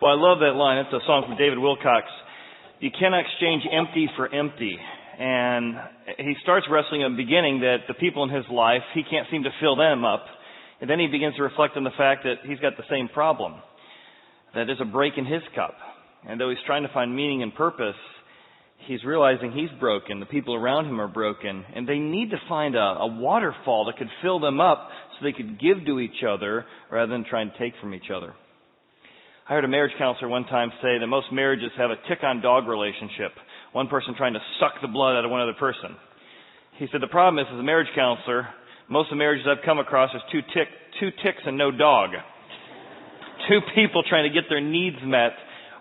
Well, I love that line. It's a song from David Wilcox. You cannot exchange empty for empty. And he starts wrestling at the beginning that the people in his life, he can't seem to fill them up. And then he begins to reflect on the fact that he's got the same problem, that there's a break in his cup. And though he's trying to find meaning and purpose, he's realizing he's broken, the people around him are broken, and they need to find a waterfall that could fill them up so they could give to each other rather than try and take from each other. I heard a marriage counselor one time say that most marriages have a tick-on-dog relationship, one person trying to suck the blood out of one other person. He said the problem is, as a marriage counselor, most of the marriages I've come across is two ticks and no dog. Two people trying to get their needs met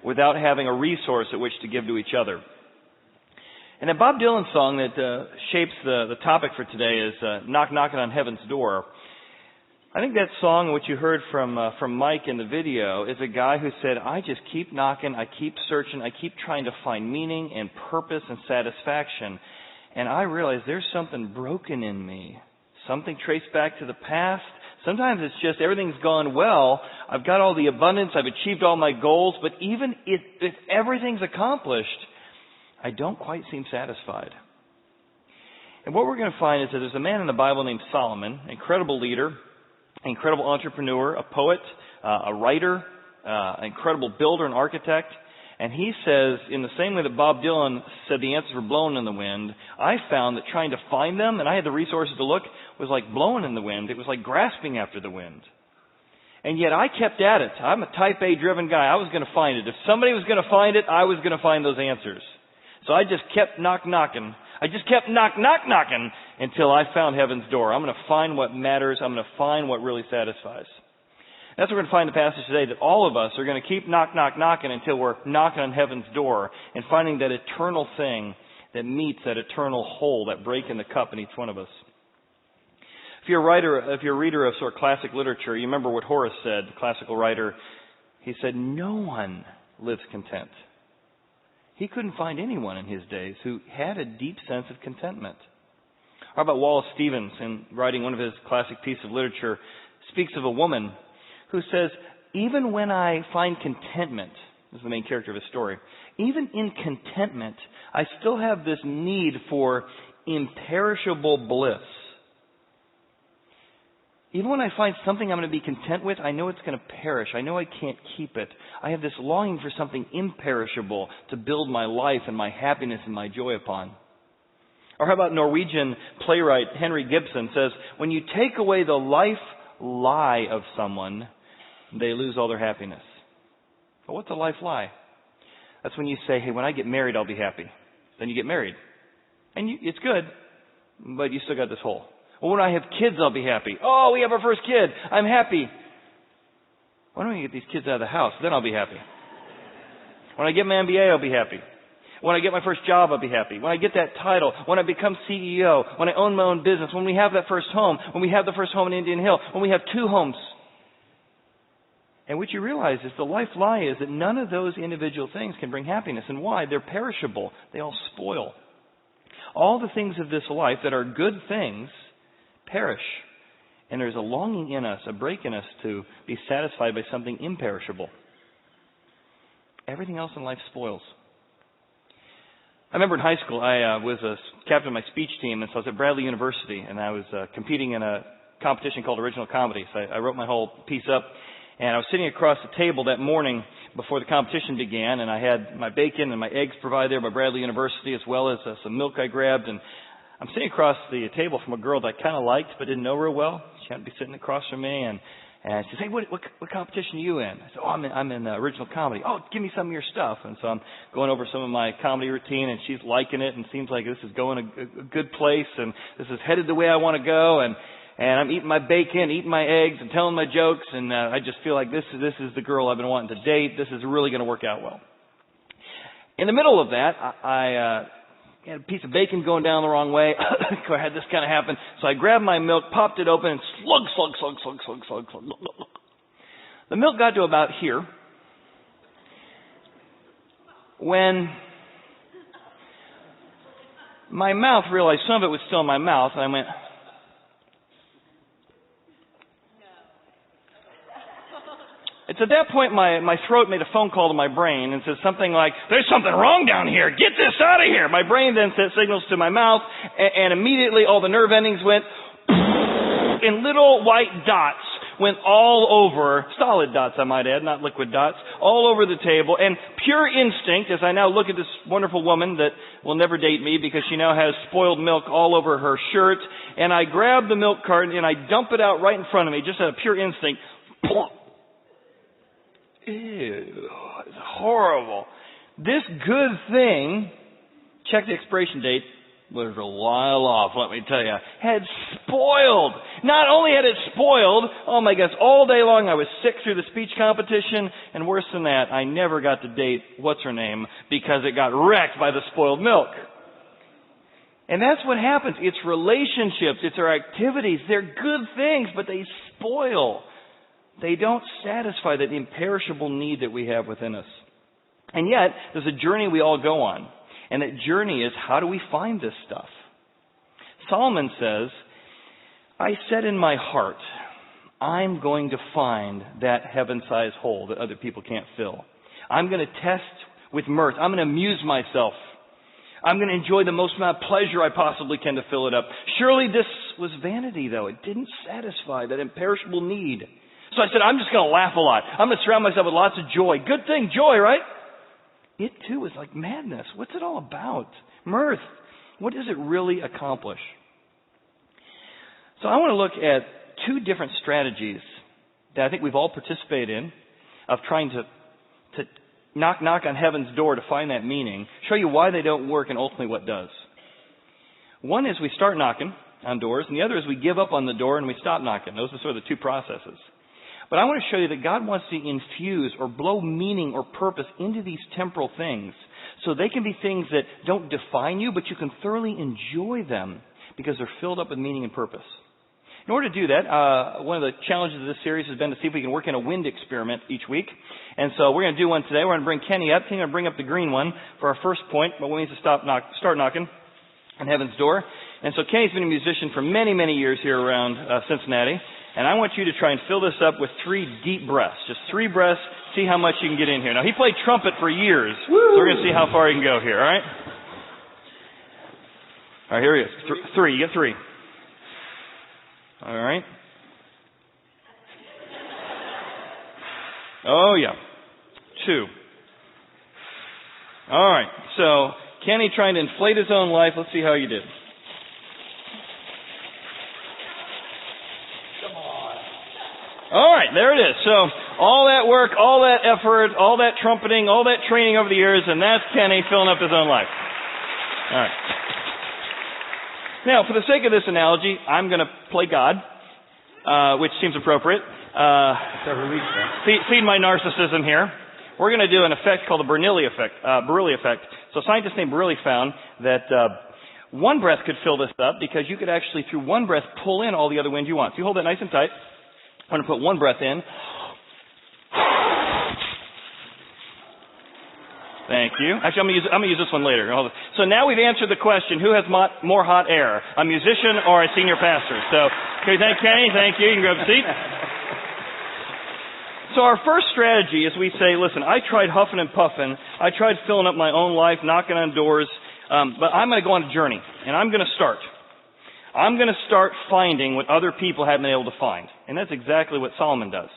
without having a resource at which to give to each other. And a Bob Dylan song that shapes the topic for today is Knockin' on Heaven's Door. I think that song, which you heard from Mike in the video, is a guy who said, I just keep knocking, I keep searching, I keep trying to find meaning and purpose and satisfaction. And I realize there's something broken in me, something traced back to the past. Sometimes it's just everything's gone well, I've got all the abundance, I've achieved all my goals, but even if everything's accomplished, I don't quite seem satisfied. And what we're going to find is that there's a man in the Bible named Solomon, an incredible leader, an incredible entrepreneur, a poet, a writer, an incredible builder and architect. And he says, in the same way that Bob Dylan said the answers were blowing in the wind, I found that trying to find them, and I had the resources to look, was like blowing in the wind. It was like grasping after the wind. And yet I kept at it. I'm a type A driven guy. I was going to find it. If somebody was going to find it, I was going to find those answers. So I just kept knocking. I just kept knocking until I found heaven's door. I'm going to find what matters. I'm going to find what really satisfies. That's what we're going to find in the passage today, that all of us are going to keep knocking until we're knocking on heaven's door and finding that eternal thing that meets that eternal hole, that break in the cup in each one of us. If you're a reader of sort of classic literature, you remember what Horace said, the classical writer. He said, no one lives content. He couldn't find anyone in his days who had a deep sense of contentment. How about Wallace Stevens, in writing one of his classic pieces of literature, speaks of a woman who says, even when I find contentment, this is the main character of his story, even in contentment, I still have this need for imperishable bliss. Even when I find something I'm going to be content with, I know it's going to perish. I know I can't keep it. I have this longing for something imperishable to build my life and my happiness and my joy upon. Or how about Norwegian playwright Henry Gibson says, when you take away the life lie of someone, they lose all their happiness. But what's a life lie? That's when you say, hey, when I get married, I'll be happy. Then you get married. And it's good, but you still got this hole. Well, when I have kids, I'll be happy. Oh, we have our first kid. I'm happy. Why don't we get these kids out of the house? Then I'll be happy. When I get my MBA, I'll be happy. When I get my first job, I'll be happy. When I get that title, when I become CEO, when I own my own business, when we have that first home, when we have the first home in Indian Hill, when we have 2 homes. And what you realize is the life lie is that none of those individual things can bring happiness. And why? They're perishable. They all spoil. All the things of this life that are good things perish. And there's a longing in us, a break in us to be satisfied by something imperishable. Everything else in life spoils. I remember in high school, I was a captain of my speech team, and so I was at Bradley University, and I was competing in a competition called Original Comedy. So I wrote my whole piece up, and I was sitting across the table that morning before the competition began, and I had my bacon and my eggs provided there by Bradley University, as well as some milk I grabbed, and I'm sitting across the table from a girl that I kind of liked but didn't know real well. She happened to be sitting across from me, and she said, hey, what competition are you in? I said, I'm in original comedy. Oh, give me some of your stuff. And so I'm going over some of my comedy routine, and she's liking it, and seems like this is going a good place, and this is headed the way I want to go, and I'm eating my bacon, eating my eggs, and telling my jokes, and I just feel like this is the girl I've been wanting to date. This is really going to work out well. In the middle of that, I had a piece of bacon going down the wrong way. I had this kind of happen. So I grabbed my milk, popped it open, and slug. The milk got to about here when my mouth realized some of it was still in my mouth, and I went, it It's at that point my throat made a phone call to my brain and says something like, there's something wrong down here. Get this out of here. My brain then sent signals to my mouth, and immediately all the nerve endings went in little white dots. Went all over, solid dots I might add, not liquid dots, all over the table. And pure instinct, as I now look at this wonderful woman that will never date me because she now has spoiled milk all over her shirt, and I grab the milk carton and I dump it out right in front of me, just out of pure instinct. Plop. Ew, it's horrible. This good thing, check the expiration date, was a while off, let me tell you, had spoiled. Not only had it spoiled, oh my gosh, all day long I was sick through the speech competition, and worse than that, I never got to date what's-her-name because it got wrecked by the spoiled milk. And that's what happens. It's relationships, it's our activities. They're good things, but they spoil. They don't satisfy that imperishable need that we have within us. And yet, there's a journey we all go on. And that journey is, how do we find this stuff? Solomon says, I said in my heart, I'm going to find that heaven-sized hole that other people can't fill. I'm going to test with mirth. I'm going to amuse myself. I'm going to enjoy the most amount of pleasure I possibly can to fill it up. Surely this was vanity, though. It didn't satisfy that imperishable need. So I said, I'm just going to laugh a lot. I'm going to surround myself with lots of joy. Good thing, joy, right? It, too, is like madness. What's it all about? Mirth. What does it really accomplish? So I want to look at two different strategies that I think we've all participated in of trying to knock on heaven's door to find that meaning, show you why they don't work and ultimately what does. One is we start knocking on doors, and the other is we give up on the door and we stop knocking. Those are sort of the two processes. But I want to show you that God wants to infuse or blow meaning or purpose into these temporal things so they can be things that don't define you, but you can thoroughly enjoy them because they're filled up with meaning and purpose. In order to do that, one of the challenges of this series has been to see if we can work in a wind experiment each week. And so we're going to do one today. We're going to bring Kenny up. Kenny's going to bring up the green one for our first point, but we need to start knocking on heaven's door. And so Kenny's been a musician for many, many years here around Cincinnati. And I want you to try and fill this up with 3 deep breaths. Just 3 breaths. See how much you can get in here. Now, he played trumpet for years, so we're going to see how far he can go here, all right? All right, here he is. 3. You get 3. All right. Oh, yeah. 2. All right. So, Kenny trying to inflate his own life. Let's see how you did. All right, there it is. So all that work, all that effort, all that trumpeting, all that training over the years, and that's Kenny filling up his own life. All right. Now, for the sake of this analogy, I'm going to play God, which seems appropriate. Feed my narcissism here. We're going to do an effect called the Bernoulli effect. So scientists named Bernoulli found that one breath could fill this up because you could actually, through one breath, pull in all the other wind you want. So you hold that nice and tight. I'm going to put one breath in. Thank you. Actually, I'm going to use this one later. So now we've answered the question, who has more hot air, a musician or a senior pastor? So, okay, thank Kenny. Thank you. You can grab a seat. So our first strategy is we say, listen, I tried huffing and puffing. I tried filling up my own life, knocking on doors, but I'm going to go on a journey, and I'm going to start. I'm going to start finding what other people haven't been able to find. And that's exactly what Solomon does.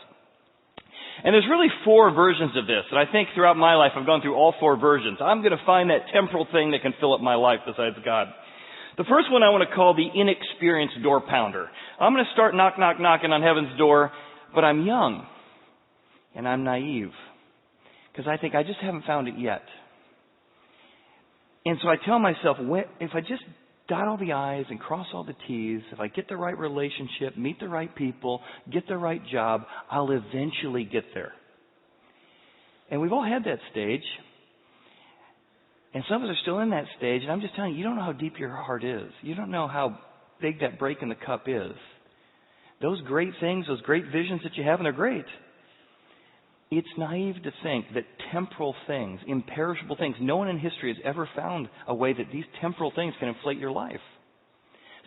And there's really 4 versions of this. And I think throughout my life, I've gone through all 4 versions. I'm going to find that temporal thing that can fill up my life besides God. The first one I want to call the inexperienced door pounder. I'm going to start knocking on heaven's door, but I'm young. And I'm naive. Because I think I just haven't found it yet. And so I tell myself, if I just dot all the I's and cross all the T's, if I get the right relationship, meet the right people, get the right job, I'll eventually get there. And we've all had that stage. And some of us are still in that stage. And I'm just telling you, you don't know how deep your heart is. You don't know how big that break in the cup is. Those great things, those great visions that you have, and they're great. It's naive to think that temporal things, imperishable things, no one in history has ever found a way that these temporal things can inflate your life.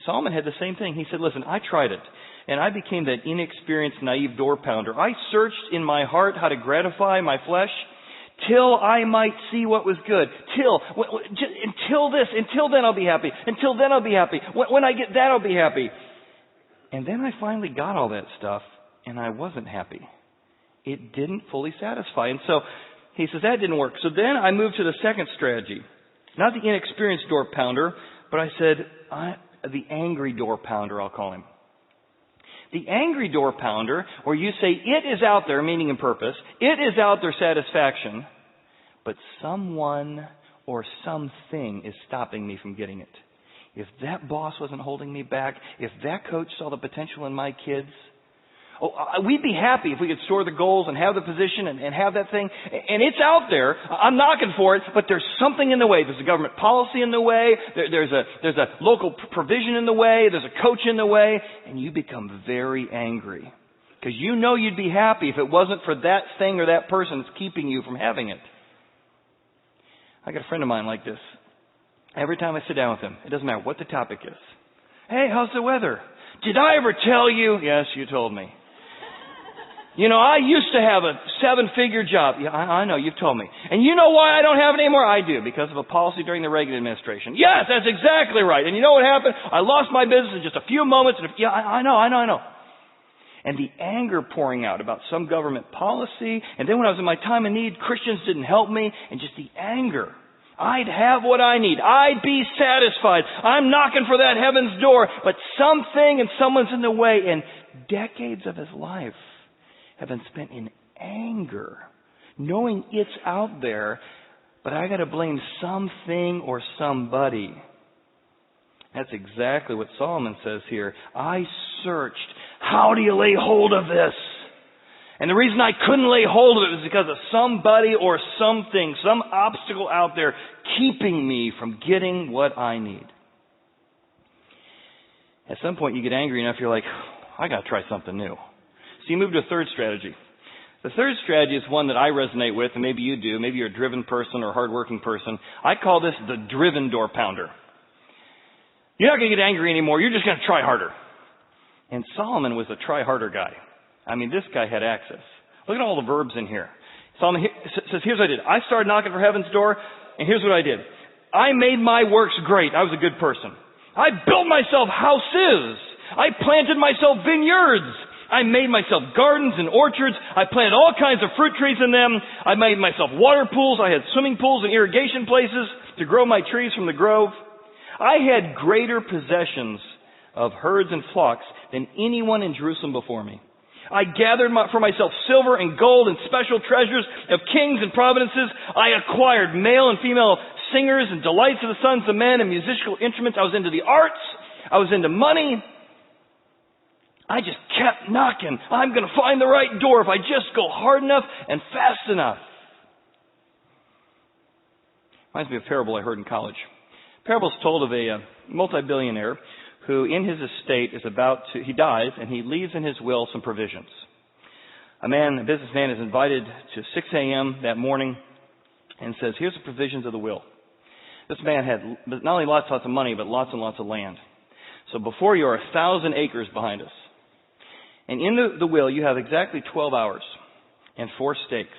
Solomon had the same thing. He said, listen, I tried it. And I became that inexperienced, naive door pounder. I searched in my heart how to gratify my flesh till I might see what was good. Until then I'll be happy. Until then I'll be happy. When I get that, I'll be happy. And then I finally got all that stuff, and I wasn't happy. It didn't fully satisfy. And so he says that didn't work. So then I moved to the second strategy. Not the inexperienced door pounder, but I said, the angry door pounder, I'll call him. The angry door pounder, where you say, it is out there, meaning and purpose, it is out there, satisfaction, but someone or something is stopping me from getting it. If that boss wasn't holding me back, if that coach saw the potential in my kids, we'd be happy if we could store the goals and have the position and have that thing. And it's out there. I'm knocking for it, but there's something in the way. There's a government policy in the way. There's a local provision in the way. There's a coach in the way. And you become very angry. Because you know you'd be happy if it wasn't for that thing or that person that's keeping you from having it. I got a friend of mine like this. Every time I sit down with him, it doesn't matter what the topic is. Hey, how's the weather? Did I ever tell you? Yes, you told me. You know, I used to have a 7-figure job. Yeah, I know, you've told me. And you know why I don't have it anymore? I do, because of a policy during the Reagan administration. Yes, that's exactly right. And you know what happened? I lost my business in just a few moments. Yeah, I know. And the anger pouring out about some government policy. And then when I was in my time of need, Christians didn't help me. And just the anger. I'd have what I need. I'd be satisfied. I'm knocking for that heaven's door. But something and someone's in the way. And decades of his life have been spent in anger, knowing it's out there, but I got to blame something or somebody. That's exactly what Solomon says here. I searched. How do you lay hold of this? And the reason I couldn't lay hold of it was because of somebody or something, some obstacle out there keeping me from getting what I need. At some point you get angry enough, you're like, I got to try something new. So you move to a third strategy. The third strategy is one that I resonate with, and maybe you do. Maybe you're a driven person or a hardworking person. I call this the driven door pounder. You're not going to get angry anymore. You're just going to try harder. And Solomon was a try harder guy. I mean, this guy had access. Look at all the verbs in here. Solomon says, here's what I did. I started knocking for heaven's door, and here's what I did. I made my works great. I was a good person. I built myself houses. I planted myself vineyards. I made myself gardens and orchards. I planted all kinds of fruit trees in them. I made myself water pools. I had swimming pools and irrigation places to grow my trees from the grove. I had greater possessions of herds and flocks than anyone in Jerusalem before me. I gathered for myself silver and gold and special treasures of kings and provinces. I acquired male and female singers and delights of the sons of men and musical instruments. I was into the arts. I was into money. I just kept knocking. I'm going to find the right door if I just go hard enough and fast enough. Reminds me of a parable I heard in college. The parable is told of a multi-billionaire who in his estate he dies and he leaves in his will some provisions. A businessman is invited to 6 a.m. that morning and says, here's the provisions of the will. This man had not only lots of money, but lots and lots of land. So before you are 1,000 acres behind us. And in the will, you have exactly 12 hours and 4 stakes.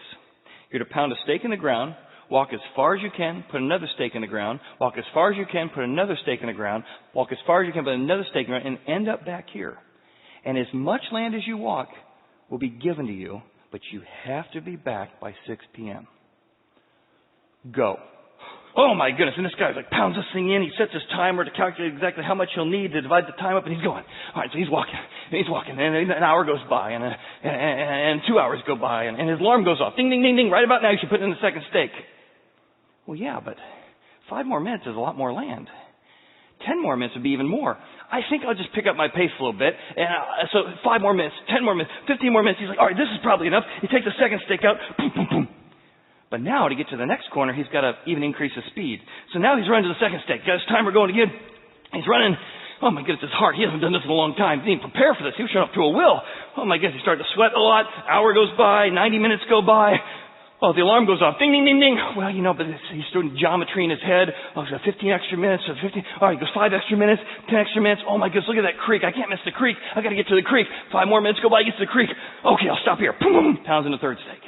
You're to pound a stake in the ground, walk as far as you can, put another stake in the ground, walk as far as you can, put another stake in the ground, walk as far as you can, put another stake in the ground, and end up back here. And as much land as you walk will be given to you, but you have to be back by 6 p.m. Go. Oh my goodness. And this guy pounds this thing in. He sets his timer to calculate exactly how much he'll need to divide the time up, and he's going. All right, so he's walking. And he's walking. And an hour goes by, and 2 hours go by, and his alarm goes off. Ding, ding, ding, ding. Right about now, you should put in the second stake. Well, yeah, but 5 more minutes is a lot more land. 10 more minutes would be even more. I think I'll just pick up my pace a little bit. And so 5 more minutes, 10 more minutes, 15 more minutes. He's like, all right, this is probably enough. He takes the second stake out. Boom, boom, boom. But now to get to the next corner, he's got to even increase his speed. So now he's running to the second stake. Got his timer going again. He's running. Oh my goodness, it's hard. He hasn't done this in a long time. He didn't prepare for this. He was showing up to a will. Oh my goodness, he started to sweat a lot. Hour goes by. 90 minutes go by. Oh, the alarm goes off. Ding, ding, ding, ding. Well, but he's doing geometry in his head. Oh, he's got 15 extra minutes. So 15. All right, he goes 5 extra minutes, 10 extra minutes. Oh my goodness, look at that creek. I can't miss the creek. I got to get to the creek. 5 more minutes go by, he gets to the creek. Okay, I'll stop here. Boom, boom, pounds in the third steak.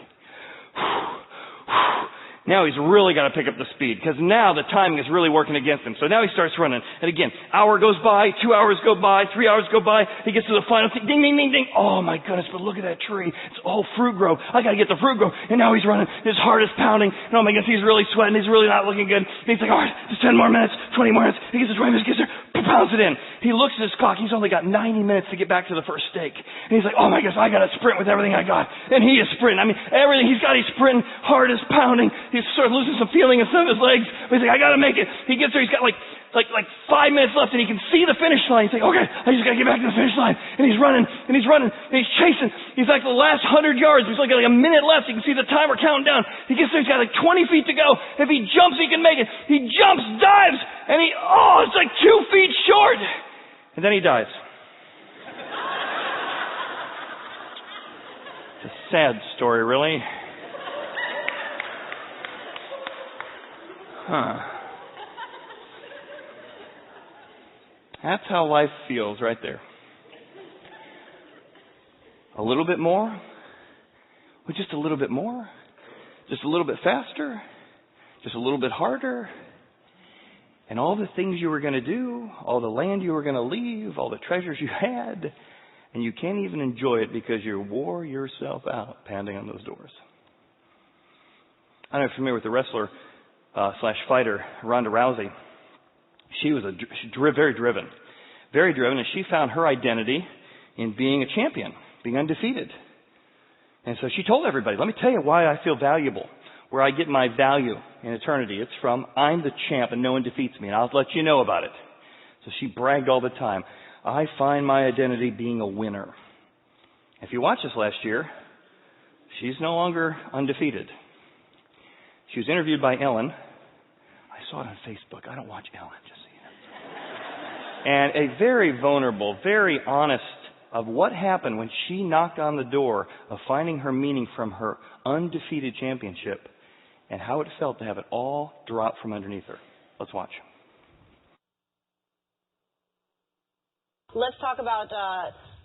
Now he's really got to pick up the speed because now the timing is really working against him. So now he starts running. And again, hour goes by, 2 hours go by, 3 hours go by. He gets to the final thing. Ding, ding, ding, ding. Oh my goodness, but look at that tree. It's all fruit grove. I got to get the fruit grove. And now he's running. His heart is pounding. And oh my goodness, he's really sweating. He's really not looking good. And he's like, all right, just 10 more minutes, 20 more minutes. He gets to 20 minutes, gets there, pounds it in. He looks at his clock. He's only got 90 minutes to get back to the first steak. And he's like, oh my goodness, I got to sprint with everything I got. And he is sprinting. I mean, everything he's got, he's sprinting. Heart is pounding. He's sort of losing some feeling in some of his legs. But he's like, I got to make it. He gets there. He's got like 5 minutes left and he can see the finish line. He's like, okay, I just got to get back to the finish line. And he's running and he's running and he's chasing. He's like the last 100 yards. He's like a minute left. You can see the timer counting down. He gets there. He's got like 20 feet to go. If he jumps, he can make it. He jumps, dives, and it's like 2 feet short. And then he dies. It's a sad story, really. That's how life feels right there. A little bit more? Well, just a little bit more? Just a little bit faster? Just a little bit harder? And all the things you were going to do, all the land you were going to leave, all the treasures you had, and you can't even enjoy it because you wore yourself out pounding on those doors. I don't know if you're familiar with the wrestler / fighter, Ronda Rousey. She was very driven, and she found her identity in being a champion, being undefeated. And so she told everybody, let me tell you why I feel valuable, where I get my value in eternity. It's from, I'm the champ and no one defeats me, and I'll let you know about it. So she bragged all the time. I find my identity being a winner. If you watch this last year, she's no longer undefeated. She was interviewed by Ellen. I saw it on Facebook. I don't watch Ellen, just so you know. And a very vulnerable, very honest of what happened when she knocked on the door of finding her meaning from her undefeated championship and how it felt to have it all drop from underneath her. Let's watch. Let's talk about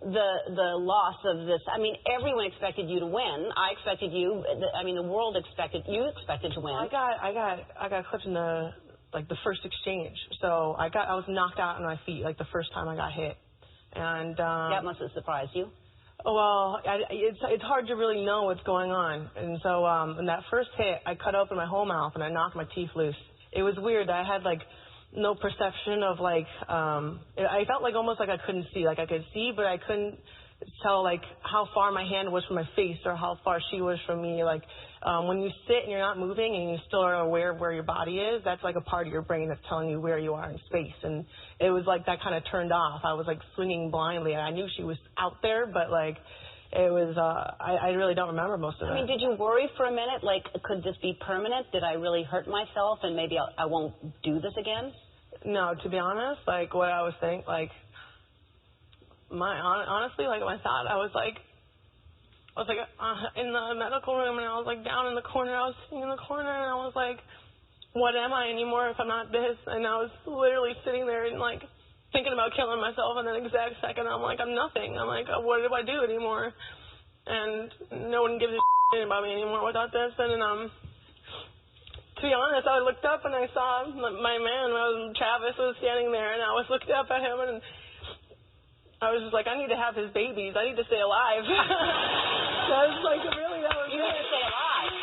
the loss of this. I mean, everyone expected you to win. I expected you. The world expected you to win. I got clipped in the first exchange. So I was knocked out on my feet the first time I got hit, and that must have surprised you. Well, it's hard to really know what's going on, and so in that first hit, I cut open my whole mouth and I knocked my teeth loose. It was weird. I had no perception of I felt almost like I couldn't see. I could see, but I couldn't tell how far my hand was from my face or how far she was from me. When you sit and you're not moving and you still are aware of where your body is, that's a part of your brain that's telling you where you are in space. And it was that kind of turned off. I was swinging blindly, and I knew she was out there, but it was, I really don't remember most of it. I mean, did you worry for a minute? Could this be permanent? Did I really hurt myself and maybe I won't do this again? No, to be honest, what I was thinking, honestly, my thought, I was in the medical room, and I was down in the corner. I was sitting in the corner, and I was what am I anymore if I'm not this? And I was literally sitting there and thinking about killing myself, and then exact second I'm I'm nothing. I'm what do I do anymore? And no one gives a shit about me anymore without this. And then to be honest, I looked up and I saw my man, Travis, was standing there, and I was looked up at him, and I was just I need to have his babies. I need to stay alive. So I was really, that was you need to stay alive.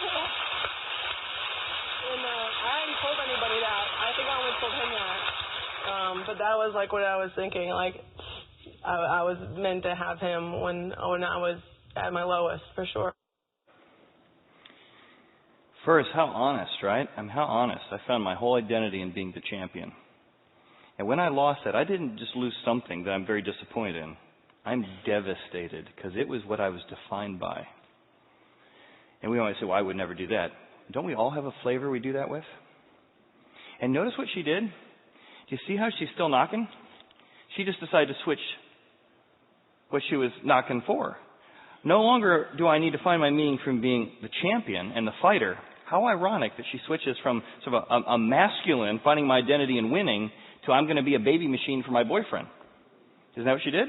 And I hadn't told anybody that. I think I only told him that. But that was what I was thinking. I was meant to have him when I was at my lowest, for sure. First, how honest, right? How honest. I found my whole identity in being the champion. And when I lost that, I didn't just lose something that I'm very disappointed in. I'm devastated because it was what I was defined by. And we always say, well, I would never do that. Don't we all have a flavor we do that with? And notice what she did. Do you see how she's still knocking? She just decided to switch what she was knocking for. No longer do I need to find my meaning from being the champion and the fighter. How ironic that she switches from sort of a masculine, finding my identity in winning, to I'm going to be a baby machine for my boyfriend. Isn't that what she did?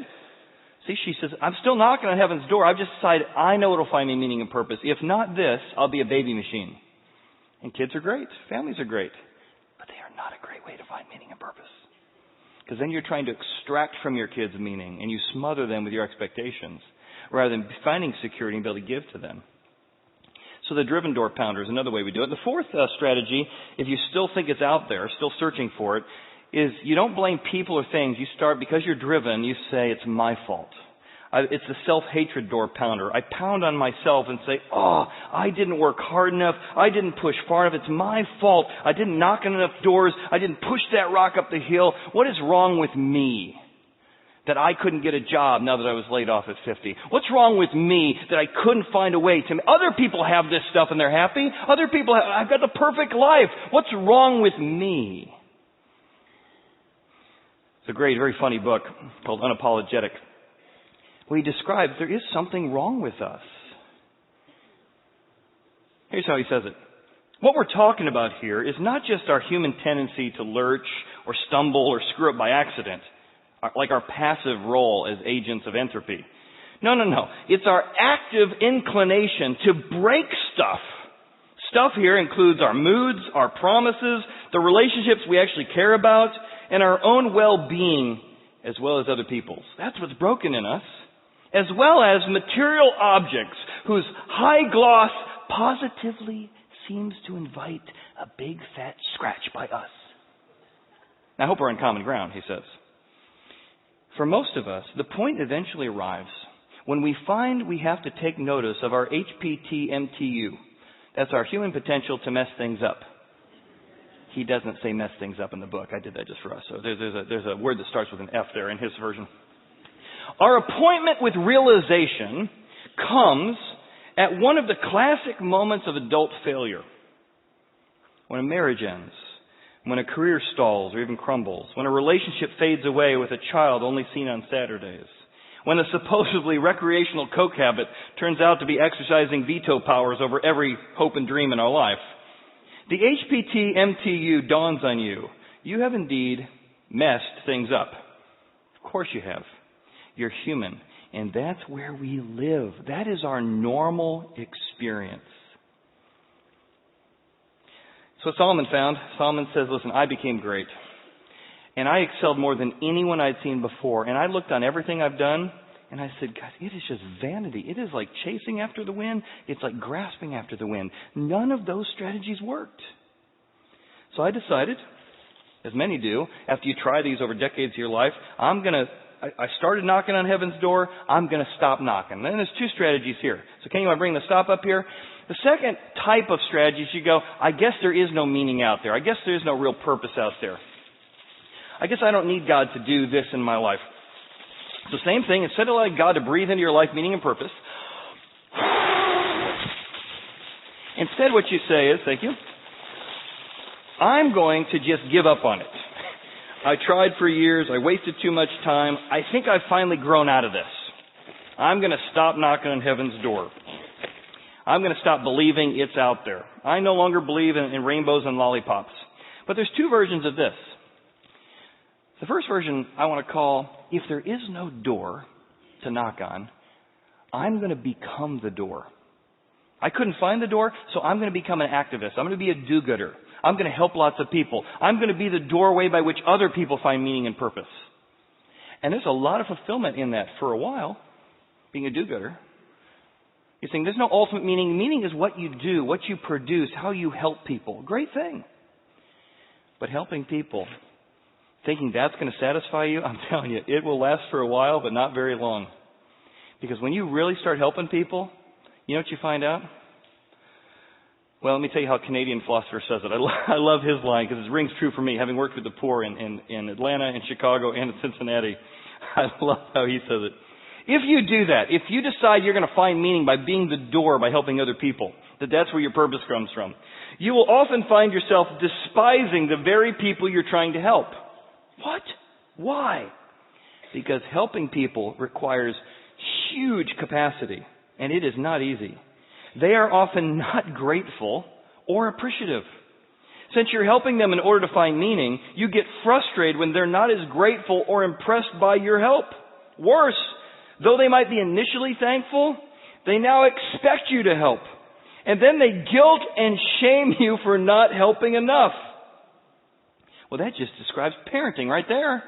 See, she says, I'm still knocking on heaven's door. I've just decided I know it'll find me meaning and purpose. If not this, I'll be a baby machine. And kids are great. Families are great. But they are not a great way to find meaning and purpose. Because then you're trying to extract from your kids meaning, and you smother them with your expectations, rather than finding security and be able to give to them. So the driven door pounder is another way we do it. The fourth strategy, if you still think it's out there, still searching for it, is you don't blame people or things. You start, because you're driven, you say, it's my fault. It's the self-hatred door pounder. I pound on myself and say, I didn't work hard enough. I didn't push far enough. It's my fault. I didn't knock on enough doors. I didn't push that rock up the hill. What is wrong with me that I couldn't get a job now that I was laid off at 50? What's wrong with me that I couldn't find a way to... Other people have this stuff and they're happy. Other people have... I've got the perfect life. What's wrong with me? It's a great, very funny book called Unapologetic, where he describes there is something wrong with us. Here's how he says it. What we're talking about here is not just our human tendency to lurch or stumble or screw up by accident, like our passive role as agents of entropy. No. It's our active inclination to break stuff. Stuff here includes our moods, our promises, the relationships we actually care about, and our own well-being as well as other people's. That's what's broken in us. As well as material objects whose high gloss positively seems to invite a big fat scratch by us. Now, I hope we're on common ground, he says. For most of us, the point eventually arrives when we find we have to take notice of our HPT-MTU. That's our human potential to mess things up. He doesn't say mess things up in the book. I did that just for us. So there's a word that starts with an F there in his version. Our appointment with realization comes at one of the classic moments of adult failure. When a marriage ends, when a career stalls or even crumbles, when a relationship fades away with a child only seen on Saturdays, when a supposedly recreational coke habit turns out to be exercising veto powers over every hope and dream in our life. The HPT-MTU dawns on you. You have indeed messed things up. Of course you have. You're human. And that's where we live. That is our normal experience. So Solomon found. Solomon says, listen, I became great. And I excelled more than anyone I'd seen before. And I looked on everything I've done, and I said, God, it is just vanity. It is like chasing after the wind. It's like grasping after the wind. None of those strategies worked. So I decided, as many do, after you try these over decades of your life, I started knocking on heaven's door. I'm going to stop knocking. And then there's two strategies here. So can you bring the stop up here? The second type of strategy is you go, I guess there is no meaning out there. I guess there is no real purpose out there. I guess I don't need God to do this in my life. It's the same thing. Instead of letting God to breathe into your life meaning and purpose, instead what you say is, thank you, I'm going to just give up on it. I tried for years. I wasted too much time. I think I've finally grown out of this. I'm going to stop knocking on heaven's door. I'm going to stop believing it's out there. I no longer believe in rainbows and lollipops. But there's two versions of this. The first version I want to call, if there is no door to knock on, I'm going to become the door. I couldn't find the door, so I'm going to become an activist. I'm going to be a do-gooder. I'm going to help lots of people. I'm going to be the doorway by which other people find meaning and purpose. And there's a lot of fulfillment in that for a while, being a do-gooder. You're saying there's no ultimate meaning. Meaning is what you do, what you produce, how you help people. Great thing. But helping people, thinking that's going to satisfy you, I'm telling you, it will last for a while, but not very long. Because when you really start helping people, you know what you find out? Well, let me tell you how a Canadian philosopher says it. I love his line because it rings true for me, having worked with the poor in Atlanta, in Chicago, and in Cincinnati. I love how he says it. If you do that, if you decide you're going to find meaning by being the door, by helping other people, that's where your purpose comes from, you will often find yourself despising the very people you're trying to help. What? Why? Because helping people requires huge capacity. and it is not easy. They are often not grateful or appreciative. Since you're helping them in order to find meaning, you get frustrated when they're not as grateful or impressed by your help. Worse, though they might be initially thankful, they now expect you to help. And then they guilt and shame you for not helping enough. Well, that just describes parenting right there.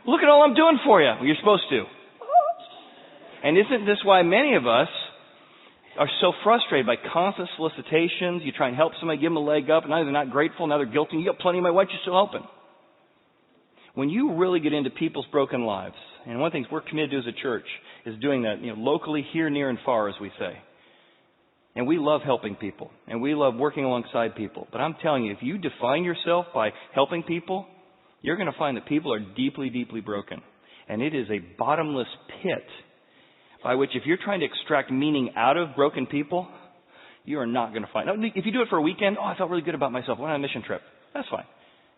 Look at all I'm doing for you. Well, you're supposed to. And isn't this why many of us are so frustrated by constant solicitations? You try and help somebody, give them a leg up, and now they're not grateful, now they're guilty. You got plenty of money, why aren't you still helping? When you really get into people's broken lives, and one of the things we're committed to as a church is doing that, locally, here, near, and far, as we say. And we love helping people, and we love working alongside people. But I'm telling you, if you define yourself by helping people, you're going to find that people are deeply, deeply broken. And it is a bottomless pit by which, if you're trying to extract meaning out of broken people, you are not going to find. Now, if you do it for a weekend, I felt really good about myself. Went on a mission trip. That's fine.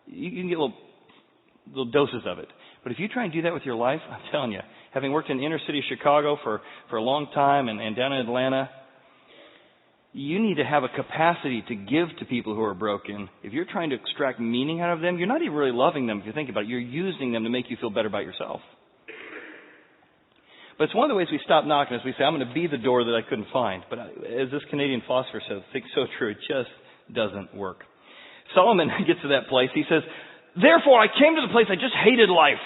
You can get little doses of it. But if you try and do that with your life, I'm telling you, having worked in the inner city of Chicago for a long time and down in Atlanta, you need to have a capacity to give to people who are broken. If you're trying to extract meaning out of them, you're not even really loving them if you think about it. You're using them to make you feel better about yourself. But it's one of the ways we stop knocking is we say, I'm going to be the door that I couldn't find. But as this Canadian philosopher says, I think so true, it just doesn't work. Solomon gets to that place. He says, therefore I came to the place I just hated life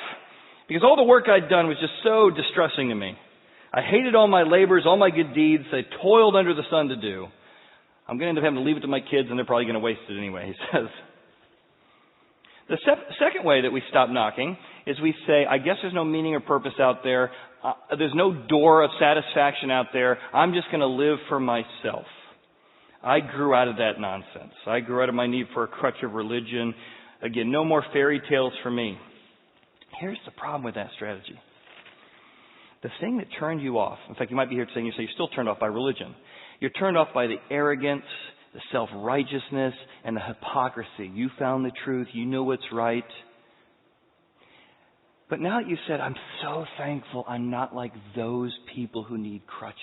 because all the work I'd done was just so distressing to me. I hated all my labors, all my good deeds I toiled under the sun to do. I'm going to end up having to leave it to my kids, and they're probably going to waste it anyway, he says. The second way that we stop knocking is we say, I guess there's no meaning or purpose out there. There's no door of satisfaction out there. I'm just going to live for myself. I grew out of that nonsense. I grew out of my need for a crutch of religion. Again, no more fairy tales for me. Here's the problem with that strategy. The thing that turned you off, in fact, you might be here saying, you're still turned off by religion. You're turned off by the arrogance, the self-righteousness, and the hypocrisy. You found the truth. You know what's right. But now that you said, I'm so thankful I'm not like those people who need crutches.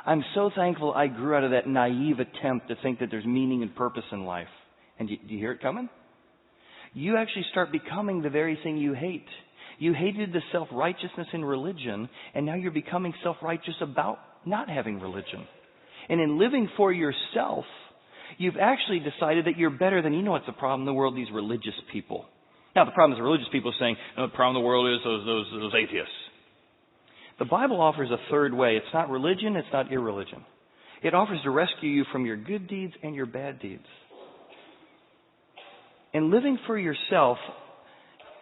I'm so thankful I grew out of that naive attempt to think that there's meaning and purpose in life. And do you hear it coming? You actually start becoming the very thing you hate. You hated the self-righteousness in religion, and now you're becoming self-righteous about not having religion. And in living for yourself, you've actually decided that you're better than, what's the problem in the world? These religious people. Now, the problem is the religious people are saying, no, the problem in the world is those atheists. The Bible offers a third way. It's not religion, it's not irreligion. It offers to rescue you from your good deeds and your bad deeds. And living for yourself,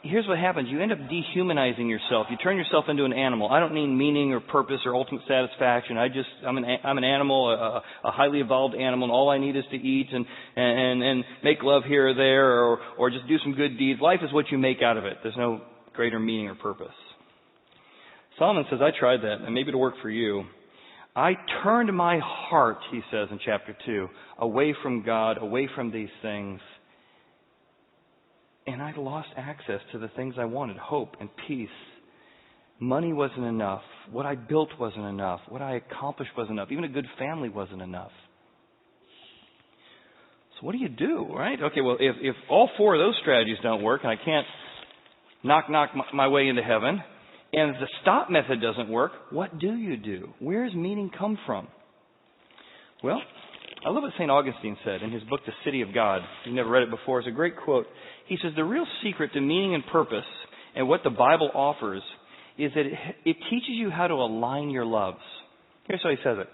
here's what happens. You end up dehumanizing yourself. You turn yourself into an animal. I don't need meaning or purpose or ultimate satisfaction. I'm an animal, a highly evolved animal, and all I need is to eat and make love here or there or just do some good deeds. Life is what you make out of it. There's no greater meaning or purpose. Solomon says, I tried that, and maybe it'll work for you. I turned my heart, he says in chapter 2, away from God, away from these things. And I lost access to the things I wanted, hope and peace. Money wasn't enough. What I built wasn't enough. What I accomplished wasn't enough. Even a good family wasn't enough. So what do you do, right? Okay, well, if all four of those strategies don't work and I can't knock my way into heaven, and if the stop method doesn't work, what do you do? Where does meaning come from? Well, I love what St. Augustine said in his book, The City of God. If you've never read it before, it's a great quote. He says, the real secret to meaning and purpose and what the Bible offers is that it teaches you how to align your loves. Here's how he says it.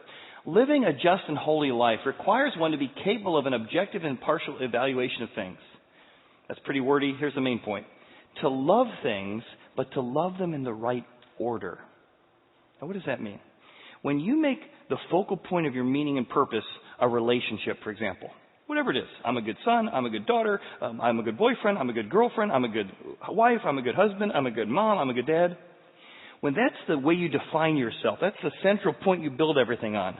Living a just and holy life requires one to be capable of an objective and impartial evaluation of things. That's pretty wordy. Here's the main point. To love things, but to love them in the right order. Now, what does that mean? When you make the focal point of your meaning and purpose a relationship, for example, whatever it is, I'm a good son, I'm a good daughter, I'm a good boyfriend, I'm a good girlfriend, I'm a good wife, I'm a good husband, I'm a good mom, I'm a good dad. When that's the way you define yourself, that's the central point you build everything on,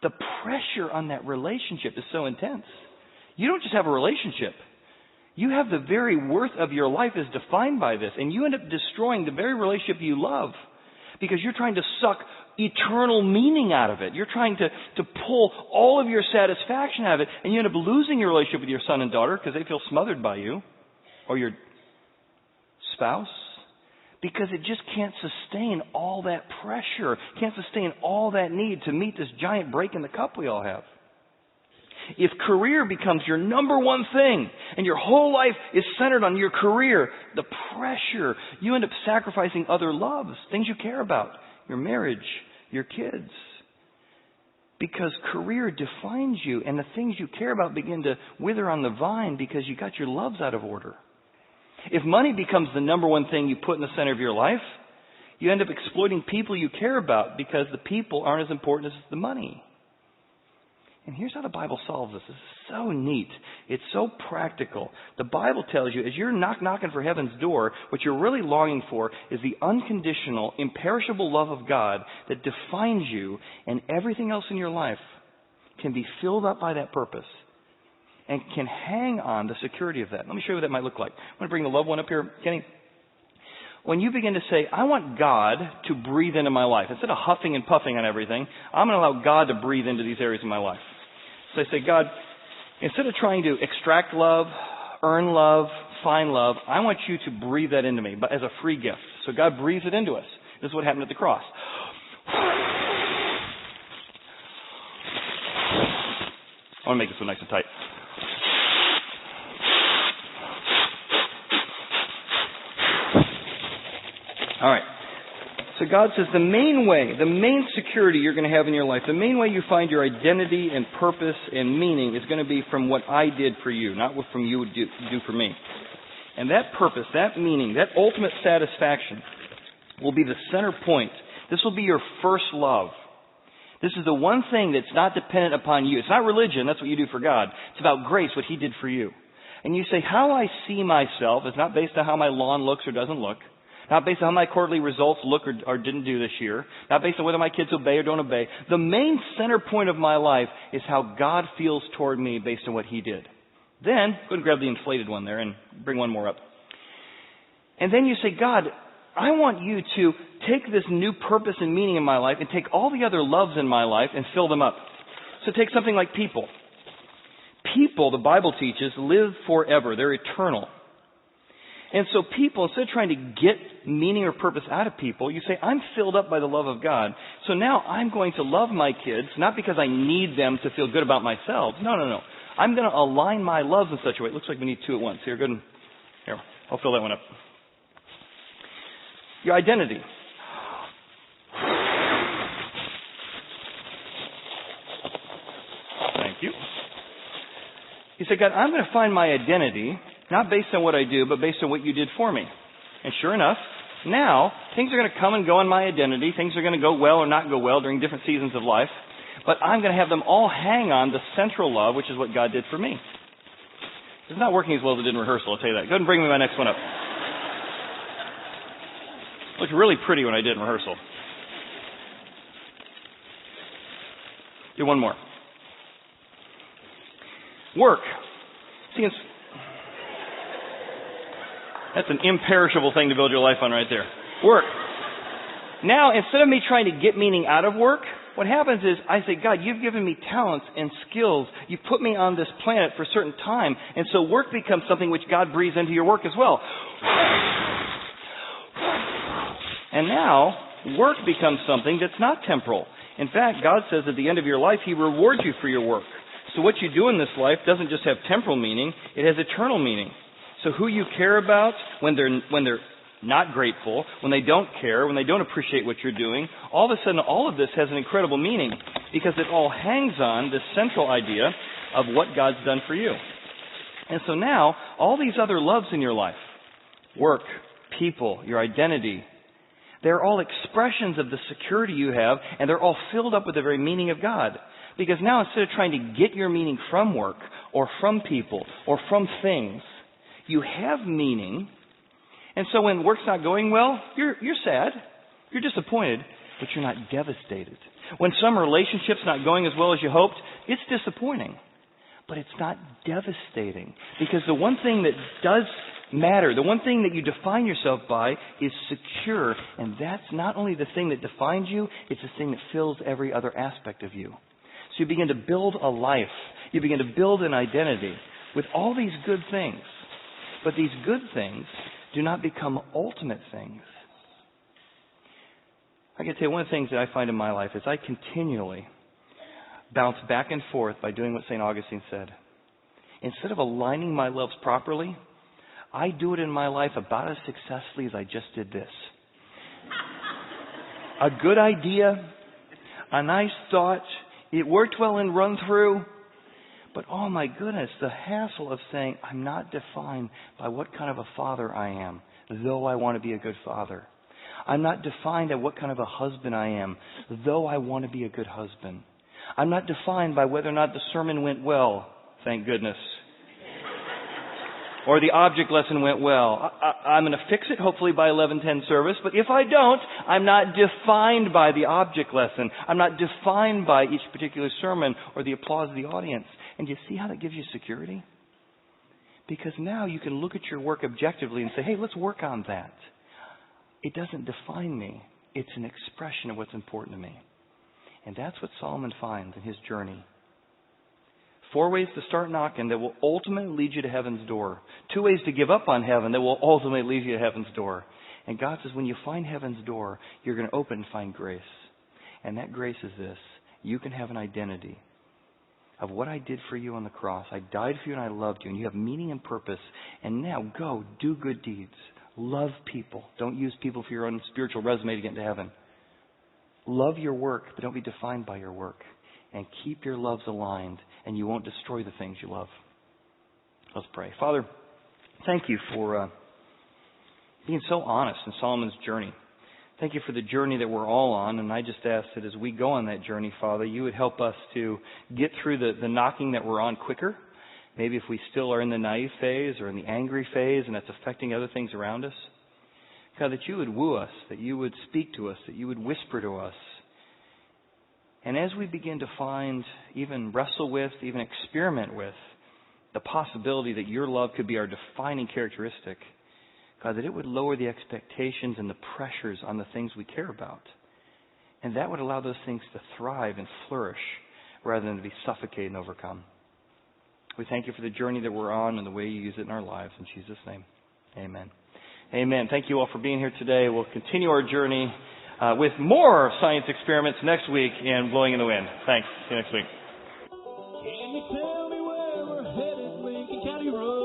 the pressure on that relationship is so intense. You don't just have a relationship. You have the very worth of your life is defined by this, and you end up destroying the very relationship you love because you're trying to suck eternal meaning out of it. You're trying to pull all of your satisfaction out of it, and you end up losing your relationship with your son and daughter because they feel smothered by you, or your spouse, because it just can't sustain all that pressure, can't sustain all that need to meet this giant break in the cup we all have. If career becomes your number one thing and your whole life is centered on your career, the pressure, you end up sacrificing other loves, things you care about, your marriage, your kids. Because career defines you, and the things you care about begin to wither on the vine because you got your loves out of order. If money becomes the number one thing you put in the center of your life, you end up exploiting people you care about because the people aren't as important as the money. And here's how the Bible solves this. This is so neat. It's so practical. The Bible tells you, as you're knocking for heaven's door, what you're really longing for is the unconditional, imperishable love of God that defines you, and everything else in your life can be filled up by that purpose and can hang on the security of that. Let me show you what that might look like. I'm going to bring the loved one up here. Kenny. When you begin to say, I want God to breathe into my life, instead of huffing and puffing on everything, I'm going to allow God to breathe into these areas of my life. So I say, God, instead of trying to extract love, earn love, find love, I want you to breathe that into me, but as a free gift. So God breathes it into us. This is what happened at the cross. I want to make this so nice and tight. All right. So God says the main security you're going to have in your life, the main way you find your identity and purpose and meaning is going to be from what I did for you, not what from you would do for me. And that purpose, that meaning, that ultimate satisfaction will be the center point. This will be your first love. This is the one thing that's not dependent upon you. It's not religion. That's what you do for God. It's about grace, what He did for you. And you say, how I see myself is not based on how my lawn looks or doesn't look. Not based on how my quarterly results look or didn't do this year. Not based on whether my kids obey or don't obey. The main center point of my life is how God feels toward me based on what He did. Then, go and grab the inflated one there and bring one more up. And then you say, God, I want you to take this new purpose and meaning in my life and take all the other loves in my life and fill them up. So take something like people. People, the Bible teaches, live forever. They're eternal. And so people, instead of trying to get meaning or purpose out of people, you say, I'm filled up by the love of God. So now I'm going to love my kids, not because I need them to feel good about myself. No. I'm going to align my loves in such a way. It looks like we need two at once. Here, here, I'll fill that one up. Your identity. Thank you. You say, God, I'm going to find my identity not based on what I do, but based on what you did for me. And sure enough, now things are going to come and go in my identity. Things are going to go well or not go well during different seasons of life. But I'm going to have them all hang on the central love, which is what God did for me. It's not working as well as it did in rehearsal, I'll tell you that. Go ahead and bring me my next one up. It looked really pretty when I did in rehearsal. Do one more. Work. See, that's an imperishable thing to build your life on right there. Work. Now, instead of me trying to get meaning out of work, what happens is I say, God, you've given me talents and skills. You've put me on this planet for a certain time. And so work becomes something which God breathes into your work as well. And now, work becomes something that's not temporal. In fact, God says at the end of your life, He rewards you for your work. So what you do in this life doesn't just have temporal meaning, it has eternal meaning. So who you care about when they're not grateful, when they don't care, when they don't appreciate what you're doing, all of a sudden all of this has an incredible meaning because it all hangs on this central idea of what God's done for you. And so now, all these other loves in your life, work, people, your identity, they're all expressions of the security you have, and they're all filled up with the very meaning of God. Because now instead of trying to get your meaning from work or from people or from things, you have meaning. And so when work's not going well, you're sad, you're disappointed, but you're not devastated. When some relationship's not going as well as you hoped, it's disappointing, but it's not devastating. Because the one thing that does matter. The one thing that you define yourself by is secure. And that's not only the thing that defines you, it's the thing that fills every other aspect of you. So you begin to build a life. You begin to build an identity with all these good things. But these good things do not become ultimate things. I can tell you one of the things that I find in my life is I continually bounce back and forth by doing what St. Augustine said. Instead of aligning my loves properly, I do it in my life about as successfully as I just did this. A good idea, a nice thought, it worked well in run through, but oh my goodness, the hassle of saying I'm not defined by what kind of a father I am, though I want to be a good father. I'm not defined by what kind of a husband I am, though I want to be a good husband. I'm not defined by whether or not the sermon went well, thank goodness. Or the object lesson went well. I'm going to fix it, hopefully, by 11:10 service. But if I don't, I'm not defined by the object lesson. I'm not defined by each particular sermon or the applause of the audience. And do you see how that gives you security? Because now you can look at your work objectively and say, hey, let's work on that. It doesn't define me. It's an expression of what's important to me. And that's what Solomon finds in his journey. 4 ways to start knocking that will ultimately lead you to heaven's door. 2 ways to give up on heaven that will ultimately lead you to heaven's door. And God says when you find heaven's door, you're going to open and find grace. And that grace is this. You can have an identity of what I did for you on the cross. I died for you and I loved you. And you have meaning and purpose. And now go do good deeds. Love people. Don't use people for your own spiritual resume to get into heaven. Love your work, but don't be defined by your work. And keep your loves aligned, and you won't destroy the things you love. Let's pray. Father, thank you for being so honest in Solomon's journey. Thank you for the journey that we're all on, and I just ask that as we go on that journey, Father, you would help us to get through the knocking that we're on quicker. Maybe if we still are in the naive phase or in the angry phase and that's affecting other things around us. God, that you would woo us, that you would speak to us, that you would whisper to us. And as we begin to find, even wrestle with, even experiment with the possibility that your love could be our defining characteristic, God, that it would lower the expectations and the pressures on the things we care about. And that would allow those things to thrive and flourish rather than to be suffocated and overcome. We thank you for the journey that we're on and the way you use it in our lives. In Jesus' name, amen. Amen. Thank you all for being here today. We'll continue our journey with more science experiments next week in Blowing in the Wind. Thanks. See you next week. Can you tell me where we're headed, Lincoln County Road?